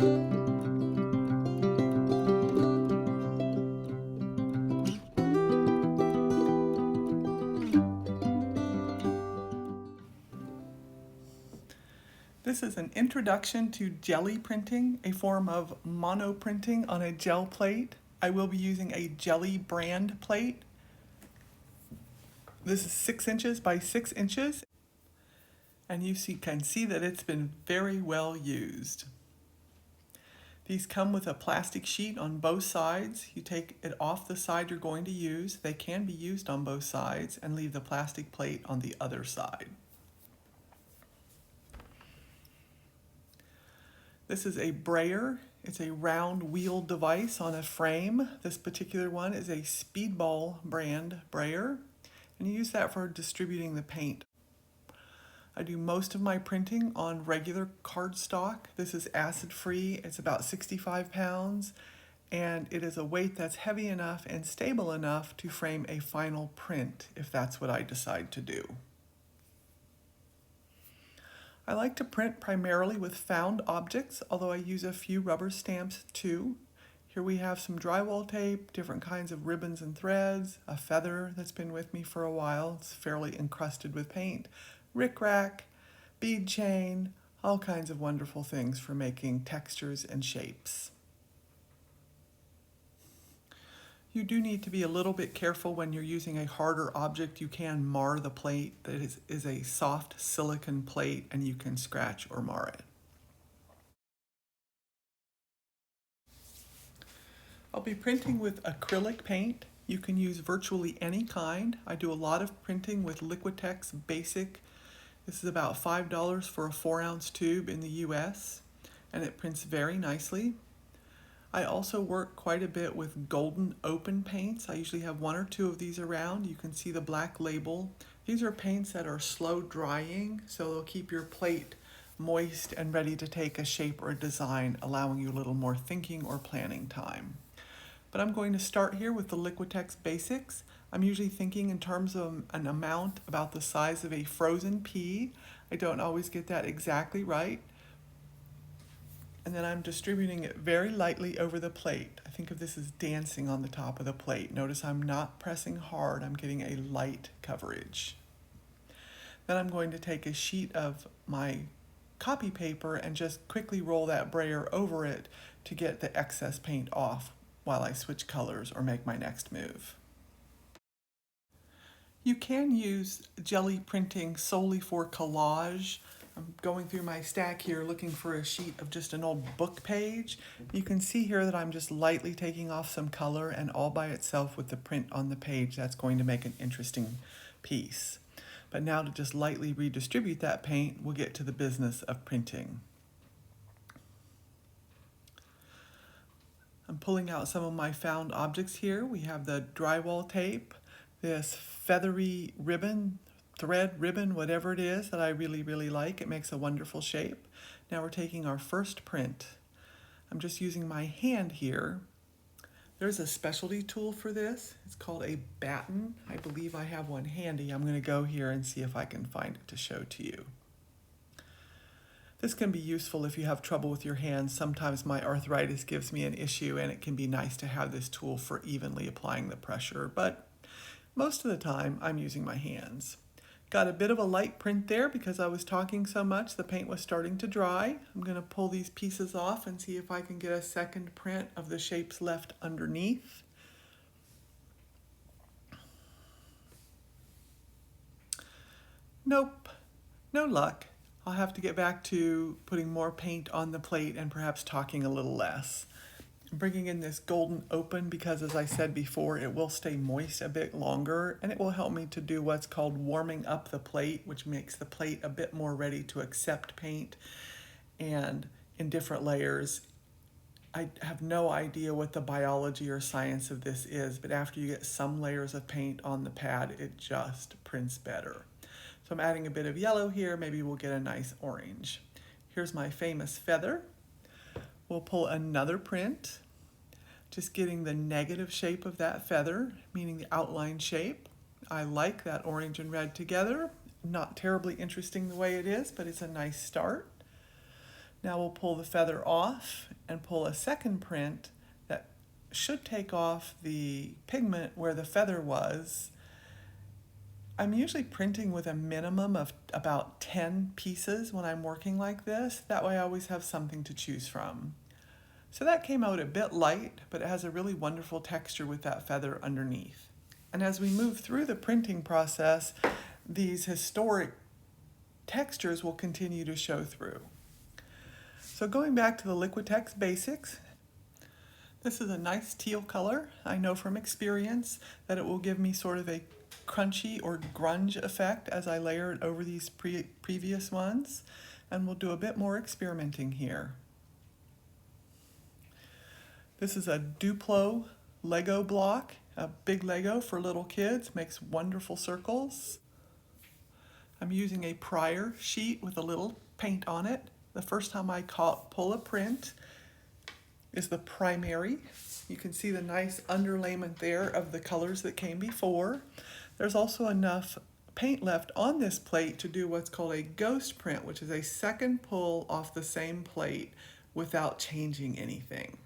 This is an introduction to jelly printing, a form of monoprinting on a gel plate. I will be using a jelly brand plate. This is 6 inches by 6 inches, and you can see that it's been very well used. These come with a plastic sheet on both sides. You take it off the side you're going to use. They can be used on both sides, and leave the plastic plate on the other side. This is a brayer. It's a round wheel device on a frame. This particular one is a Speedball brand brayer, and you use that for distributing the paint. I do most of my printing on regular cardstock. This is acid-free. It's about 65 pounds, and it is a weight that's heavy enough and stable enough to frame a final print if that's what I decide to do. I like to print primarily with found objects, although I use a few rubber stamps too. Here we have some drywall tape, different kinds of ribbons and threads, a feather that's been with me for a while. It's fairly encrusted with paint, rickrack, bead chain, all kinds of wonderful things for making textures and shapes. You do need to be a little bit careful when you're using a harder object. You can mar the plate. That is a soft silicone plate, and you can scratch or mar it. I'll be printing with acrylic paint. You can use virtually any kind. I do a lot of printing with Liquitex Basic. This is about $5 for a 4-ounce tube in the US, and it prints very nicely. I also work quite a bit with golden open paints. I usually have 1 or 2 of these around. You can see the black label. These are paints that are slow drying, so they'll keep your plate moist and ready to take a shape or a design, allowing you a little more thinking or planning time. But I'm going to start here with the Liquitex Basics. I'm usually thinking in terms of an amount about the size of a frozen pea. I don't always get that exactly right. And then I'm distributing it very lightly over the plate. I think of this as dancing on the top of the plate. Notice I'm not pressing hard, I'm getting a light coverage. Then I'm going to take a sheet of my copy paper and just quickly roll that brayer over it to get the excess paint off while I switch colors or make my next move. You can use jelly printing solely for collage. I'm going through my stack here looking for a sheet of just an old book page. You can see here that I'm just lightly taking off some color, and all by itself with the print on the page, that's going to make an interesting piece. But now to just lightly redistribute that paint, we'll get to the business of printing. I'm pulling out some of my found objects here. We have the drywall tape, this feathery ribbon, thread, ribbon, whatever it is that I really like. It makes a wonderful shape. Now we're taking our first print. I'm just using my hand here. There's a specialty tool for this. It's called a batten. I believe I have one handy. I'm going to go here and see if I can find it to show to you. This can be useful if you have trouble with your hands. Sometimes my arthritis gives me an issue, and it can be nice to have this tool for evenly applying the pressure, but most of the time I'm using my hands. Got a bit of a light print there because I was talking so much, the paint was starting to dry. I'm going to pull these pieces off and see if I can get a second print of the shapes left underneath. Nope, no luck. I'll have to get back to putting more paint on the plate and perhaps talking a little less. I'm bringing in this golden open because, as I said before, it will stay moist a bit longer, and it will help me to do what's called warming up the plate, which makes the plate a bit more ready to accept paint and in different layers. I have no idea what the biology or science of this is, but after you get some layers of paint on the pad, it just prints better. So I'm adding a bit of yellow here. Maybe we'll get a nice orange. Here's my famous feather. We'll pull another print, just getting the negative shape of that feather, meaning the outline shape. I like that orange and red together. Not terribly interesting the way it is, but it's a nice start. Now we'll pull the feather off and pull a second print that should take off the pigment where the feather was. I'm usually printing with a minimum of about 10 pieces when I'm working like this. That way I always have something to choose from. So that came out a bit light, but it has a really wonderful texture with that feather underneath. And as we move through the printing process, these historic textures will continue to show through. So going back to the Liquitex basics, this is a nice teal color. I know from experience that it will give me sort of a crunchy or grunge effect as I layer it over these previous ones, and we'll do a bit more experimenting here. This is a Duplo Lego block, a big Lego for little kids, makes wonderful circles. I'm using a prior sheet with a little paint on it. The first time I pull a print is the primary. You can see the nice underlayment there of the colors that came before. There's also enough paint left on this plate to do what's called a ghost print, which is a second pull off the same plate without changing anything.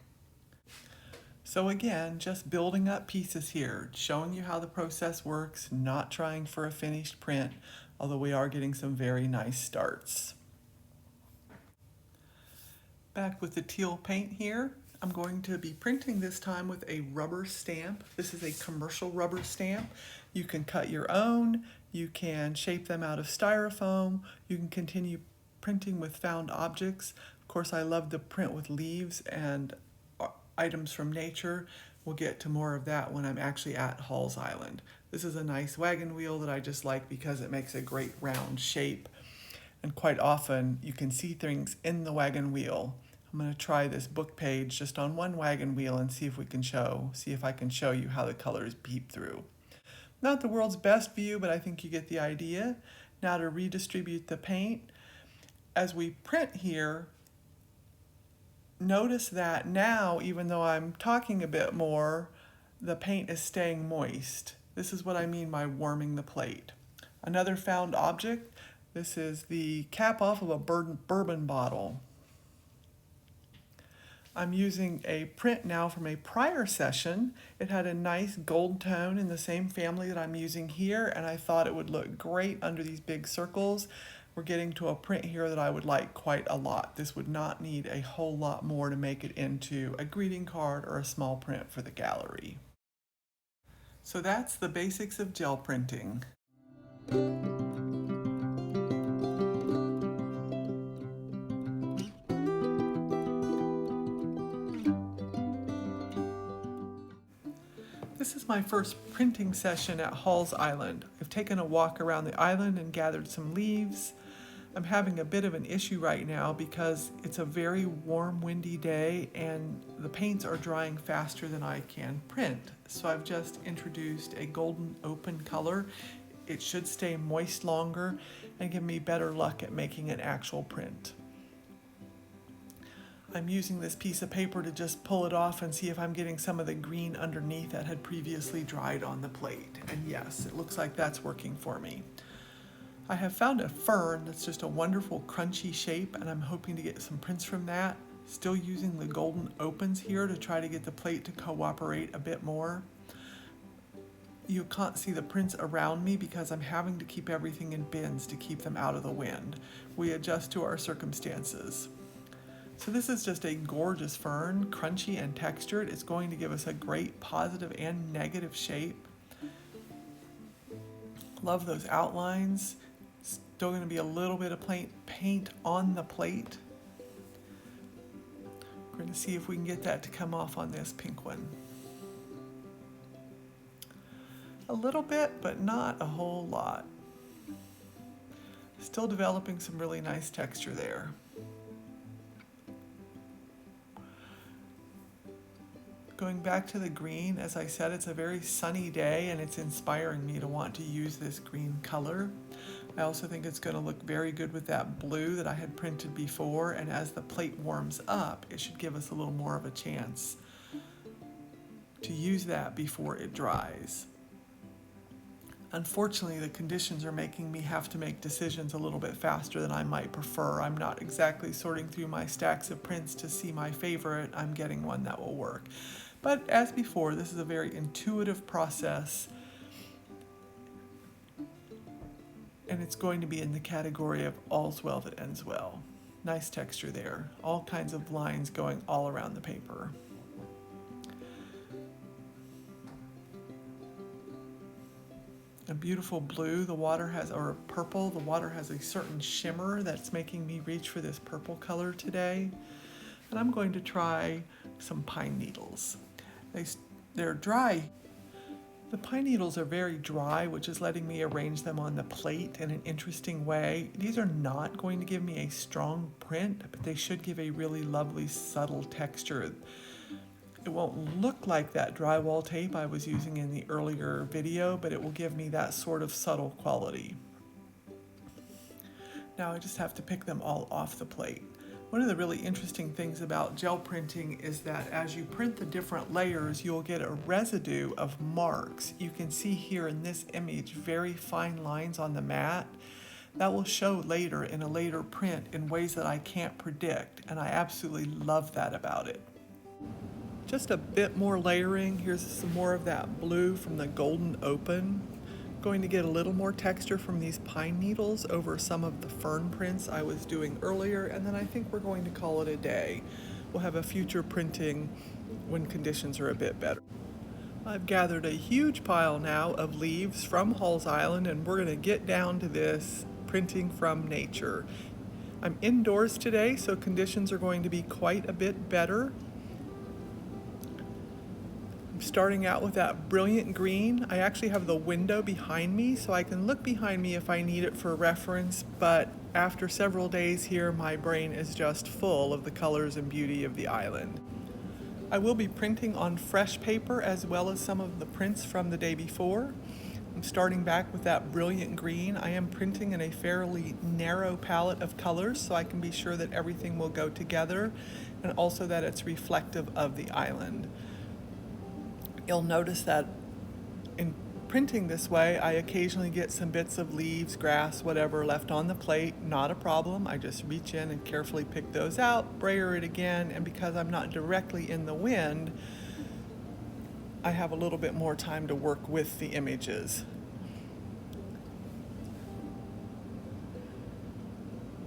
So again, just building up pieces here, showing you how the process works, not trying for a finished print, although we are getting some very nice starts. Back with the teal paint here, I'm going to be printing this time with a rubber stamp. This is a commercial rubber stamp. You can cut your own, you can shape them out of styrofoam, you can continue printing with found objects. Of course, I love to print with leaves and items from nature. We'll get to more of that when I'm actually at Halls Island. This is a nice wagon wheel that I just like because it makes a great round shape. And quite often you can see things in the wagon wheel. I'm going to try this book page just on one wagon wheel and see if I can show you how the colors peep through. Not the world's best view, but I think you get the idea. Now to redistribute the paint. As we print here, notice that now, even though I'm talking a bit more, the paint is staying moist. This is what I mean by warming the plate. Another found object, this is the cap off of a bourbon bottle. I'm using a print now from a prior session. It had a nice gold tone in the same family that I'm using here, and I thought it would look great under these big circles. We're getting to a print here that I would like quite a lot. This would not need a whole lot more to make it into a greeting card or a small print for the gallery. So that's the basics of gel printing. This is my first printing session at Halls Island. I've taken a walk around the island and gathered some leaves. I'm having a bit of an issue right now because it's a very warm, windy day and the paints are drying faster than I can print. So I've just introduced a golden open color. It should stay moist longer and give me better luck at making an actual print. I'm using this piece of paper to just pull it off and see if I'm getting some of the green underneath that had previously dried on the plate. And yes, it looks like that's working for me. I have found a fern that's just a wonderful crunchy shape, and I'm hoping to get some prints from that. Still using the golden opens here to try to get the plate to cooperate a bit more. You can't see the prints around me because I'm having to keep everything in bins to keep them out of the wind. We adjust to our circumstances. So this is just a gorgeous fern, crunchy and textured. It's going to give us a great positive and negative shape. Love those outlines. Still going to be a little bit of paint on the plate. We're going to see if we can get that to come off on this pink one. A little bit, but not a whole lot. Still developing some really nice texture there. Going back to the green, as I said, it's a very sunny day and it's inspiring me to want to use this green color. I also think it's going to look very good with that blue that I had printed before, and as the plate warms up, it should give us a little more of a chance to use that before it dries. Unfortunately, the conditions are making me have to make decisions a little bit faster than I might prefer. I'm not exactly sorting through my stacks of prints to see my favorite. I'm getting one that will work. But as before, this is a very intuitive process, and it's going to be in the category of all's well that ends well. Nice texture there. All kinds of lines going all around the paper. A beautiful blue, the water has, or purple, the water has a certain shimmer that's making me reach for this purple color today. And I'm going to try some pine needles. They're dry. The pine needles are very dry, which is letting me arrange them on the plate in an interesting way. These are not going to give me a strong print, but they should give a really lovely subtle texture. It won't look like that drywall tape I was using in the earlier video, but it will give me that sort of subtle quality. Now I just have to pick them all off the plate. One of the really interesting things about gel printing is that as you print the different layers, you'll get a residue of marks. You can see here in this image very fine lines on the mat. That will show later in a later print in ways that I can't predict, and I absolutely love that about it. Just a bit more layering. Here's some more of that blue from the golden open. Going to get a little more texture from these pine needles over some of the fern prints I was doing earlier, and then I think we're going to call it a day. We'll have a future printing when conditions are a bit better. I've gathered a huge pile now of leaves from Halls Island, and we're going to get down to this printing from nature. I'm indoors today, so conditions are going to be quite a bit better. I'm starting out with that brilliant green. I actually have the window behind me, so I can look behind me if I need it for reference, but after several days here, my brain is just full of the colors and beauty of the island. I will be printing on fresh paper as well as some of the prints from the day before. I'm starting back with that brilliant green. I am printing in a fairly narrow palette of colors, so I can be sure that everything will go together and also that it's reflective of the island. You'll notice that in printing this way, I occasionally get some bits of leaves, grass, whatever left on the plate. Not a problem. I just reach in and carefully pick those out, brayer it again, and because I'm not directly in the wind, I have a little bit more time to work with the images.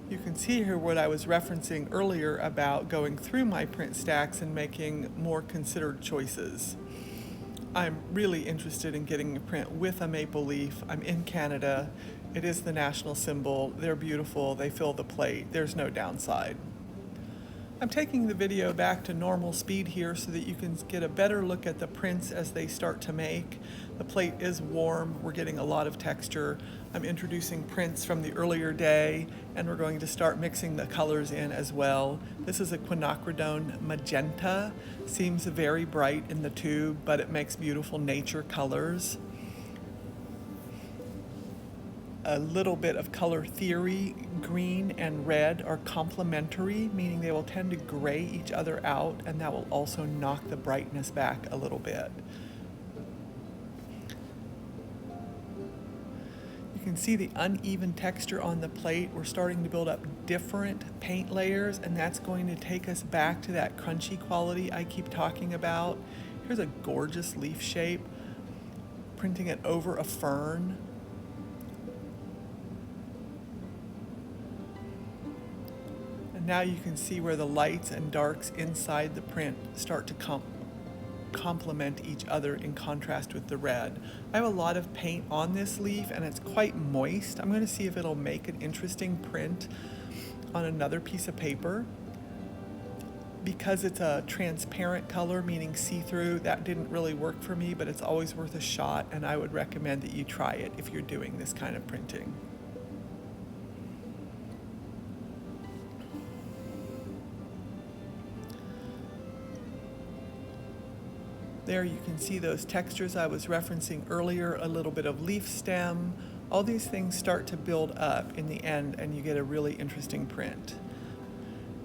You can see here what I was referencing earlier about going through my print stacks and making more considered choices. I'm really interested in getting a print with a maple leaf. I'm in Canada. It is the national symbol. They're beautiful. They fill the plate. There's no downside. I'm taking the video back to normal speed here so that you can get a better look at the prints as they start to make. The plate is warm. We're getting a lot of texture. I'm introducing prints from the earlier day, and we're going to start mixing the colors in as well. This is a quinacridone magenta. Seems very bright in the tube, but it makes beautiful nature colors. A little bit of color theory. Green and red are complementary, meaning they will tend to gray each other out, and that will also knock the brightness back a little bit. You can see the uneven texture on the plate. We're starting to build up different paint layers, and that's going to take us back to that crunchy quality I keep talking about. Here's a gorgeous leaf shape, printing it over a fern. Now you can see where the lights and darks inside the print start to complement each other in contrast with the red. I have a lot of paint on this leaf and it's quite moist. I'm going to see if it'll make an interesting print on another piece of paper. Because it's a transparent color, meaning see-through, that didn't really work for me, but it's always worth a shot, and I would recommend that you try it if you're doing this kind of printing. There you can see those textures I was referencing earlier, a little bit of leaf stem. All these things start to build up in the end and you get a really interesting print.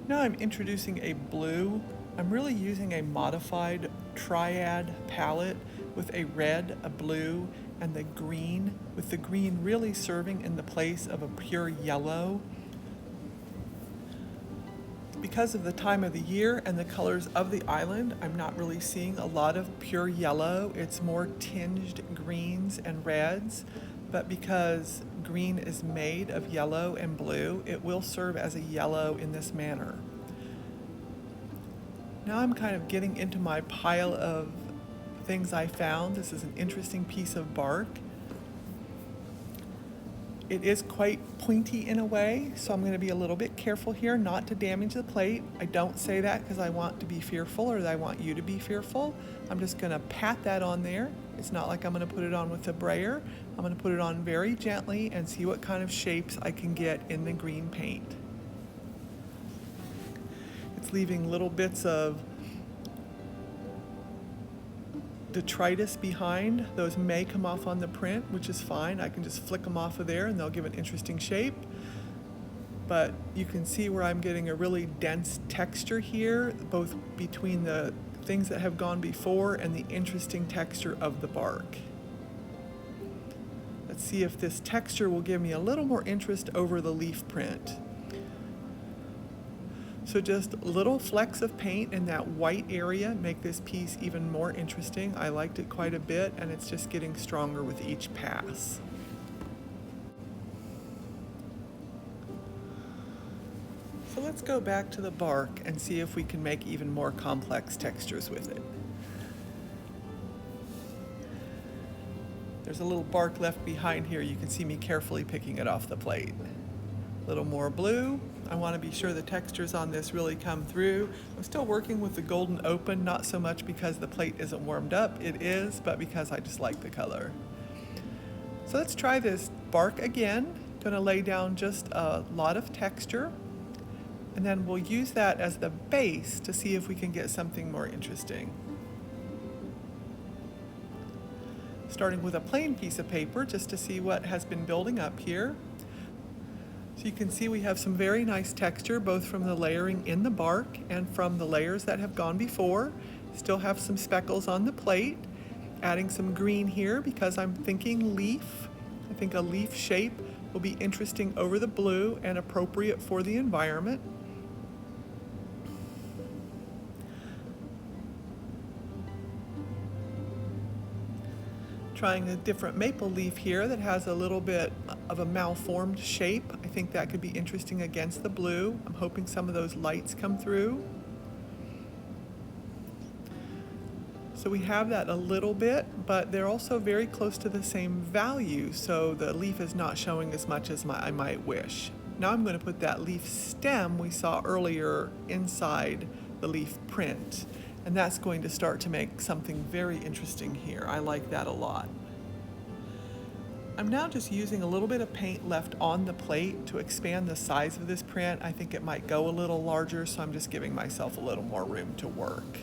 Now I'm introducing a blue. I'm really using a modified triad palette with a red, a blue, and the green, with the green really serving in the place of a pure yellow. Because of the time of the year and the colors of the island, I'm not really seeing a lot of pure yellow. It's more tinged greens and reds, but because green is made of yellow and blue, it will serve as a yellow in this manner. Now I'm kind of getting into my pile of things I found. This is an interesting piece of bark. It is quite pointy in a way, so I'm going to be a little bit careful here not to damage the plate. I don't say that because I want to be fearful or that I want you to be fearful. I'm just going to pat that on there. It's not like I'm going to put it on with a brayer. I'm going to put it on very gently and see what kind of shapes I can get in the green paint. It's leaving little bits of detritus behind. Those may come off on the print, which is fine. I can just flick them off of there and they'll give an interesting shape. But you can see where I'm getting a really dense texture here, both between the things that have gone before and the interesting texture of the bark. Let's see if this texture will give me a little more interest over the leaf print. So just little flecks of paint in that white area make this piece even more interesting. I liked it quite a bit, and it's just getting stronger with each pass. So let's go back to the bark and see if we can make even more complex textures with it. There's a little bark left behind here. You can see me carefully picking it off the plate. A little more blue. I want to be sure the textures on this really come through. I'm still working with the golden open, not so much because the plate isn't warmed up. It is, but because I just like the color. So let's try this bark again. Going to lay down just a lot of texture, and then we'll use that as the base to see if we can get something more interesting. Starting with a plain piece of paper just to see what has been building up here. So you can see we have some very nice texture, both from the layering in the bark and from the layers that have gone before. Still have some speckles on the plate. Adding some green here because I'm thinking leaf. I think a leaf shape will be interesting over the blue and appropriate for the environment. Trying a different maple leaf here that has a little bit of a malformed shape. I think that could be interesting against the blue. I'm hoping some of those lights come through. So we have that a little bit, but they're also very close to the same value, so the leaf is not showing as much as I might wish. Now I'm going to put that leaf stem we saw earlier inside the leaf print. And that's going to start to make something very interesting here. I like that a lot. I'm now just using a little bit of paint left on the plate to expand the size of this print. I think it might go a little larger, so I'm just giving myself a little more room to work.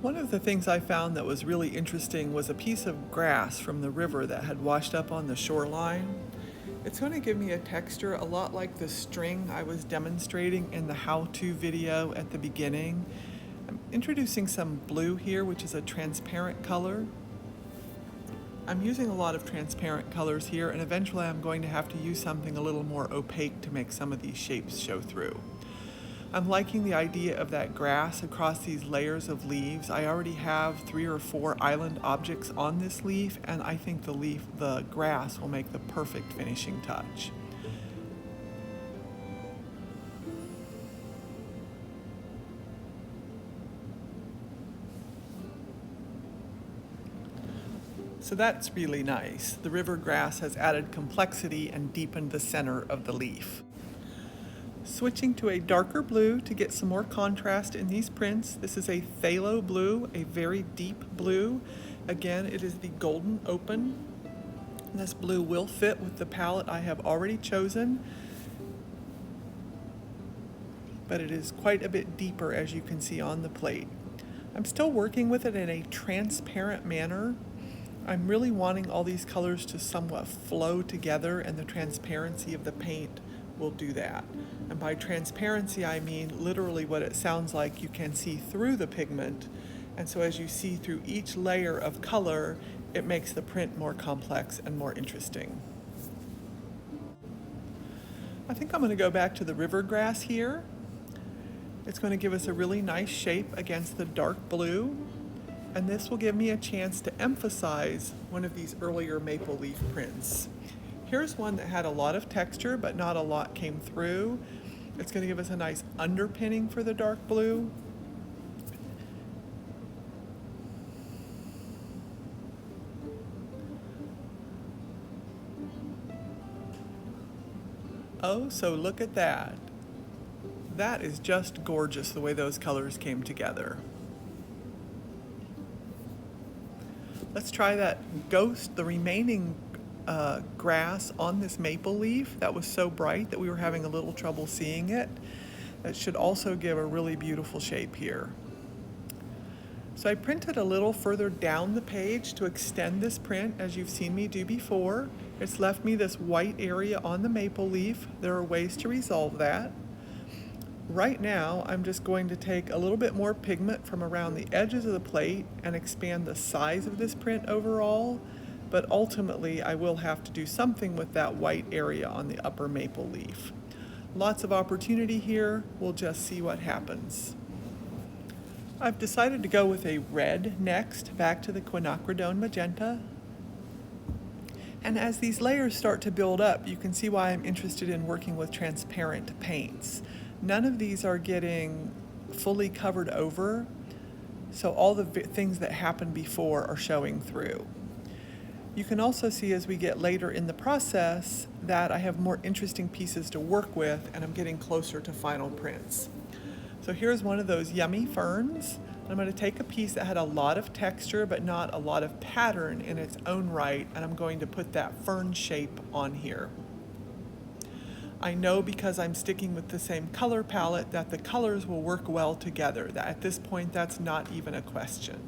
One of the things I found that was really interesting was a piece of grass from the river that had washed up on the shoreline. It's going to give me a texture a lot like the string I was demonstrating in the how-to video at the beginning. I'm introducing some blue here, which is a transparent color. I'm using a lot of transparent colors here, and eventually I'm going to have to use something a little more opaque to make some of these shapes show through. I'm liking the idea of that grass across these layers of leaves. I already have 3 or 4 island objects on this leaf, and I think the grass will make the perfect finishing touch. So that's really nice. The river grass has added complexity and deepened the center of the leaf. Switching to a darker blue to get some more contrast in these prints. This is a phthalo blue, a very deep blue. Again, it is the golden open. This blue will fit with the palette I have already chosen, but it is quite a bit deeper, as you can see on the plate. I'm still working with it in a transparent manner. I'm really wanting all these colors to somewhat flow together, and the transparency of the paint will do that. And by transparency, I mean literally what it sounds like. You can see through the pigment And so as you see through each layer of color, it makes the print more complex and more interesting. I think I'm going to go back to the river grass here. It's going to give us a really nice shape against the dark blue, and this will give me a chance to emphasize one of these earlier maple leaf prints. Here's one that had a lot of texture, but not a lot came through. It's going to give us a nice underpinning for the dark blue. Oh, so look at that. That is just gorgeous the way those colors came together. Let's try that ghost, the remaining grass on this maple leaf that was so bright that we were having a little trouble seeing it. That should also give a really beautiful shape here. So I printed a little further down the page to extend this print, as you've seen me do before. It's left me this white area on the maple leaf. There are ways to resolve that. Right now, I'm just going to take a little bit more pigment from around the edges of the plate and expand the size of this print overall, but ultimately I will have to do something with that white area on the upper maple leaf. Lots of opportunity here. We'll just see what happens. I've decided to go with a red next, back to the quinacridone magenta. And as these layers start to build up, you can see why I'm interested in working with transparent paints. None of these are getting fully covered over, so all the things that happened before are showing through. You can also see as we get later in the process that I have more interesting pieces to work with and I'm getting closer to final prints. So here's one of those yummy ferns. I'm going to take a piece that had a lot of texture but not a lot of pattern in its own right, and I'm going to put that fern shape on here. I know because I'm sticking with the same color palette that the colors will work well together. That at this point, that's not even a question.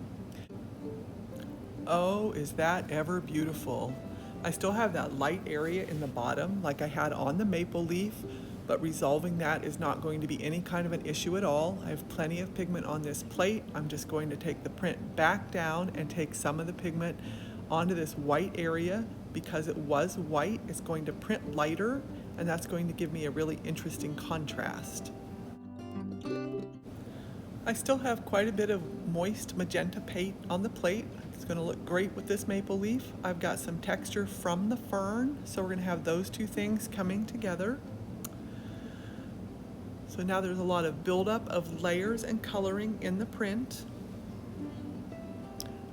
Oh, is that ever beautiful. I still have that light area in the bottom like I had on the maple leaf, but resolving that is not going to be any kind of an issue at all. I have plenty of pigment on this plate. I'm just going to take the print back down and take some of the pigment onto this white area. Because it was white, it's going to print lighter, and that's going to give me a really interesting contrast. I still have quite a bit of moist magenta paint on the plate. It's going to look great with this maple leaf. I've got some texture from the fern, so we're going to have those two things coming together. So now there's a lot of buildup of layers and coloring in the print.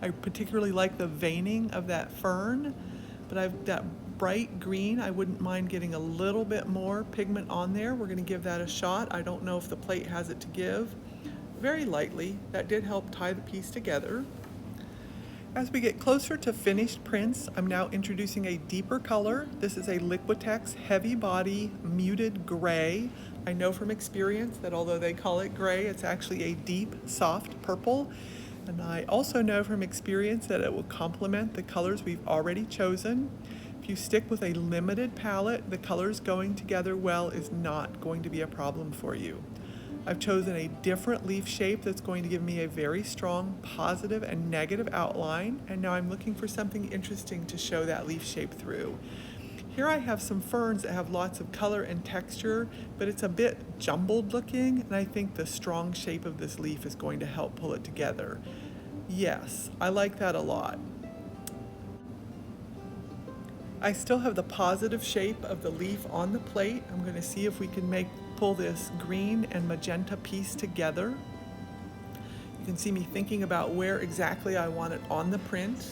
I particularly like the veining of that fern, but I've that bright green. I wouldn't mind getting a little bit more pigment on there. We're going to give that a shot. I don't know if the plate has it to give. Very lightly. That did help tie the piece together. As we get closer to finished prints, I'm now introducing a deeper color. This is a Liquitex Heavy Body Muted Gray. I know from experience that although they call it gray, it's actually a deep, soft purple. And I also know from experience that it will complement the colors we've already chosen. If you stick with a limited palette, the colors going together well is not going to be a problem for you. I've chosen a different leaf shape that's going to give me a very strong positive and negative outline, and now I'm looking for something interesting to show that leaf shape through. Here I have some ferns that have lots of color and texture, but it's a bit jumbled looking, and I think the strong shape of this leaf is going to help pull it together. Yes, I like that a lot. I still have the positive shape of the leaf on the plate. I'm going to see if we can pull this green and magenta piece together. You can see me thinking about where exactly I want it on the print.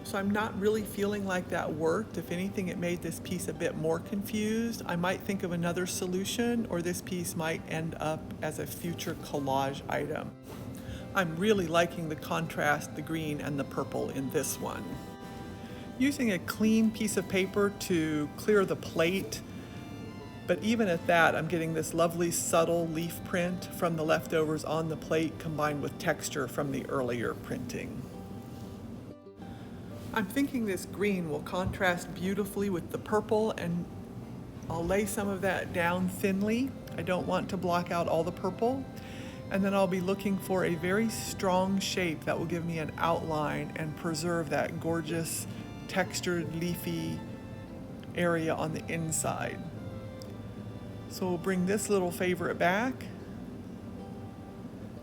So I'm not really feeling like that worked. If anything, it made this piece a bit more confused. I might think of another solution, or this piece might end up as a future collage item. I'm really liking the contrast, the green and the purple in this one. Using a clean piece of paper to clear the plate, but even at that, I'm getting this lovely subtle leaf print from the leftovers on the plate combined with texture from the earlier printing. I'm thinking this green will contrast beautifully with the purple, and I'll lay some of that down thinly. I don't want to block out all the purple. And then I'll be looking for a very strong shape that will give me an outline and preserve that gorgeous textured leafy area on the inside. So we'll bring this little favorite back,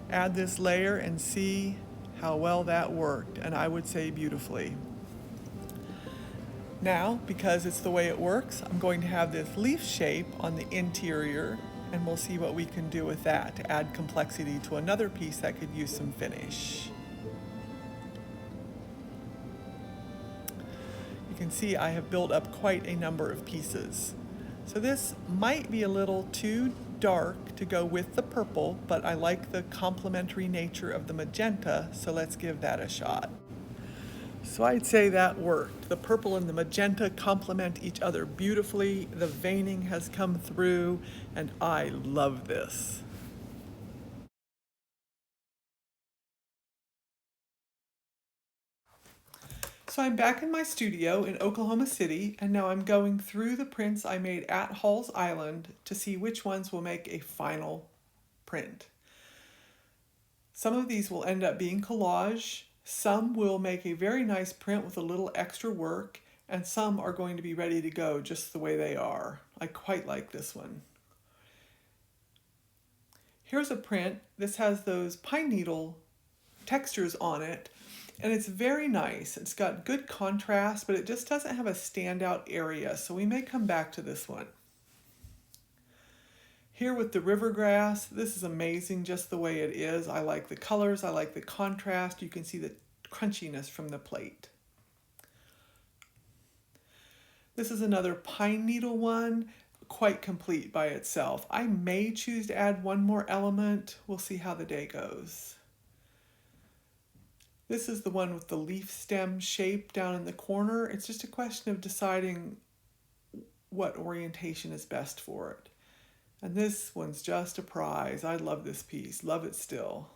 add this layer and see how well that worked, and I would say beautifully. Now, because it's the way it works, I'm going to have this leaf shape on the interior, and we'll see what we can do with that to add complexity to another piece that could use some finish. You can see I have built up quite a number of pieces. So this might be a little too dark to go with the purple, but I like the complementary nature of the magenta, so let's give that a shot. So I'd say that worked. The purple and the magenta complement each other beautifully. The veining has come through, and I love this. So I'm back in my studio in Oklahoma City, and now I'm going through the prints I made at Halls Island to see which ones will make a final print. Some of these will end up being collage, some will make a very nice print with a little extra work, and some are going to be ready to go just the way they are. I quite like this one. Here's a print. This has those pine needle textures on it, and it's very nice. It's got good contrast, but it just doesn't have a standout area, so we may come back to this one. Here with the river grass, this is amazing just the way it is. I like the colors, I like the contrast. You can see the crunchiness from the plate. This is another pine needle one, quite complete by itself. I may choose to add one more element. We'll see how the day goes. This is the one with the leaf stem shape down in the corner. It's just a question of deciding what orientation is best for it. And this one's just a prize. I love this piece, love it still.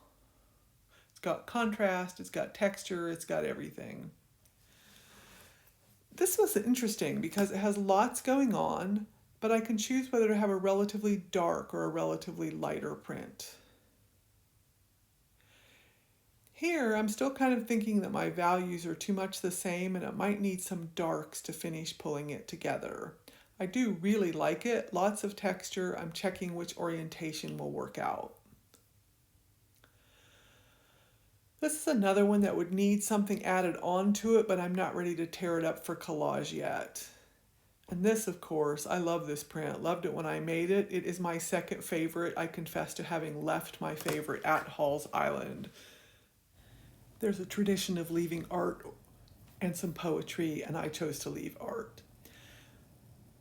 It's got contrast, it's got texture, it's got everything. This was interesting because it has lots going on, but I can choose whether to have a relatively dark or a relatively lighter print. Here, I'm still kind of thinking that my values are too much the same and it might need some darks to finish pulling it together. I do really like it, lots of texture. I'm checking which orientation will work out. This is another one that would need something added onto it, but I'm not ready to tear it up for collage yet. And this, of course, I love this print. Loved it when I made it. It is my second favorite. I confess to having left my favorite at Halls Island. There's a tradition of leaving art and some poetry, and I chose to leave art.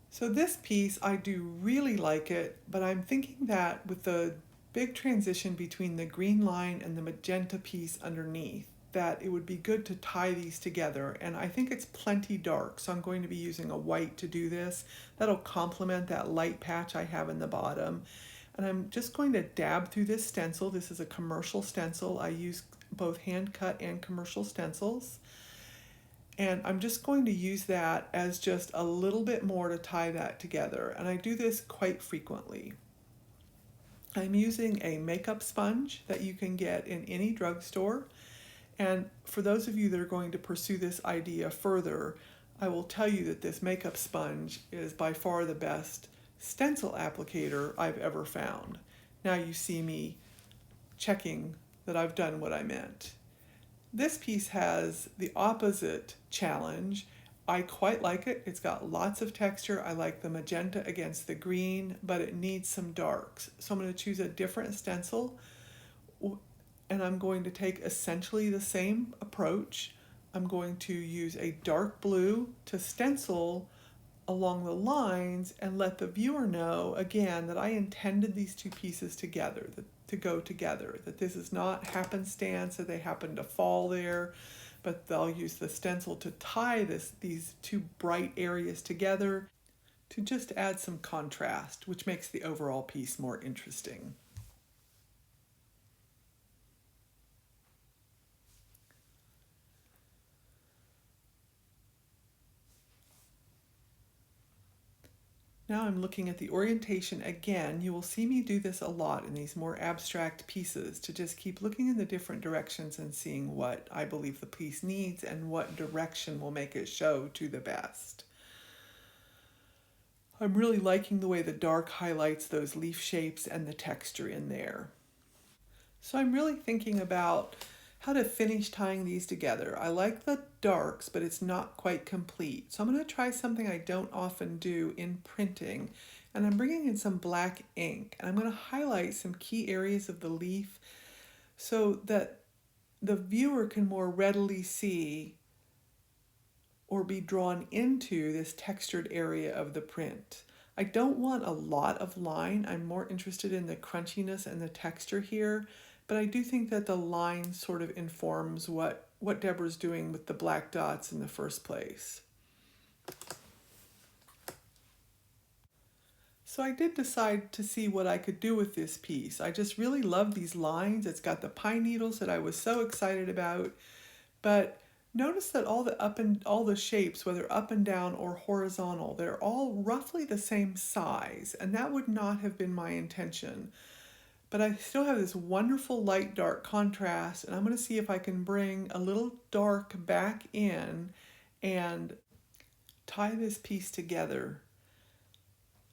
So this piece, I do really like it, but I'm thinking that with the big transition between the green line and the magenta piece underneath, that it would be good to tie these together. And I think it's plenty dark, so I'm going to be using a white to do this. That'll complement that light patch I have in the bottom. And I'm just going to dab through this stencil. This is a commercial stencil. I use both hand cut and commercial stencils. And I'm just going to use that as just a little bit more to tie that together. And I do this quite frequently. I'm using a makeup sponge that you can get in any drugstore. And for those of you that are going to pursue this idea further, I will tell you that this makeup sponge is by far the best stencil applicator I've ever found. Now you see me checking that I've done what I meant. This piece has the opposite challenge. I quite like it. It's got lots of texture. I like the magenta against the green, but it needs some darks. So I'm going to choose a different stencil, and I'm going to take essentially the same approach. I'm going to use a dark blue to stencil along the lines and let the viewer know again that I intended these two pieces together, to go together, that this is not happenstance, that they happen to fall there, but they'll use the stencil to tie these two bright areas together to just add some contrast, which makes the overall piece more interesting. Now I'm looking at the orientation again. You will see me do this a lot in these more abstract pieces, to just keep looking in the different directions and seeing what I believe the piece needs and what direction will make it show to the best. I'm really liking the way the dark highlights those leaf shapes and the texture in there. So I'm really thinking about how to finish tying these together. I like the darks, but it's not quite complete. So I'm going to try something I don't often do in printing, and I'm bringing in some black ink, and I'm going to highlight some key areas of the leaf so that the viewer can more readily see or be drawn into this textured area of the print. I don't want a lot of line. I'm more interested in the crunchiness and the texture here, but I do think that the line sort of informs what Deborah's doing with the black dots in the first place. So I did decide to see what I could do with this piece. I just really love these lines. It's got the pine needles that I was so excited about, but notice that all the shapes, whether up and down or horizontal, they're all roughly the same size, and that would not have been my intention. But I still have this wonderful light dark contrast, and I'm going to see if I can bring a little dark back in and tie this piece together.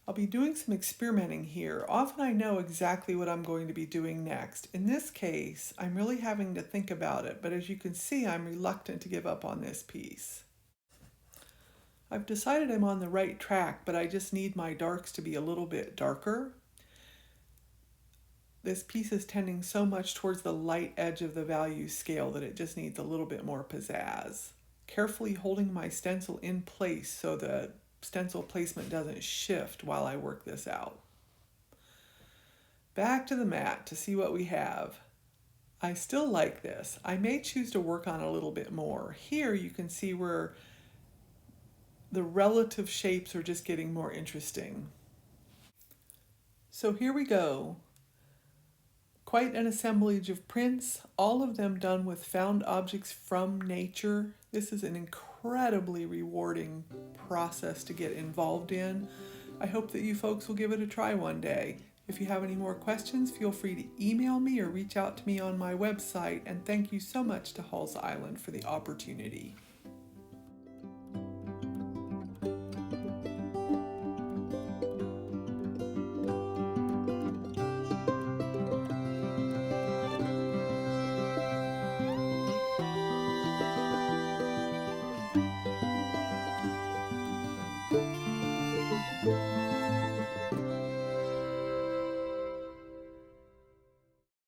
I'll be doing some experimenting here. Often I know exactly what I'm going to be doing next. In this case, I'm really having to think about it, but as you can see, I'm reluctant to give up on this piece. I've decided I'm on the right track, but I just need my darks to be a little bit darker. This piece is tending so much towards the light edge of the value scale that it just needs a little bit more pizzazz. Carefully holding my stencil in place so the stencil placement doesn't shift while I work this out. Back to the mat to see what we have. I still like this. I may choose to work on it a little bit more. Here you can see where the relative shapes are just getting more interesting. So here we go. Quite an assemblage of prints, all of them done with found objects from nature. This is an incredibly rewarding process to get involved in. I hope that you folks will give it a try one day. If you have any more questions, feel free to email me or reach out to me on my website, and thank you so much to Halls Island for the opportunity.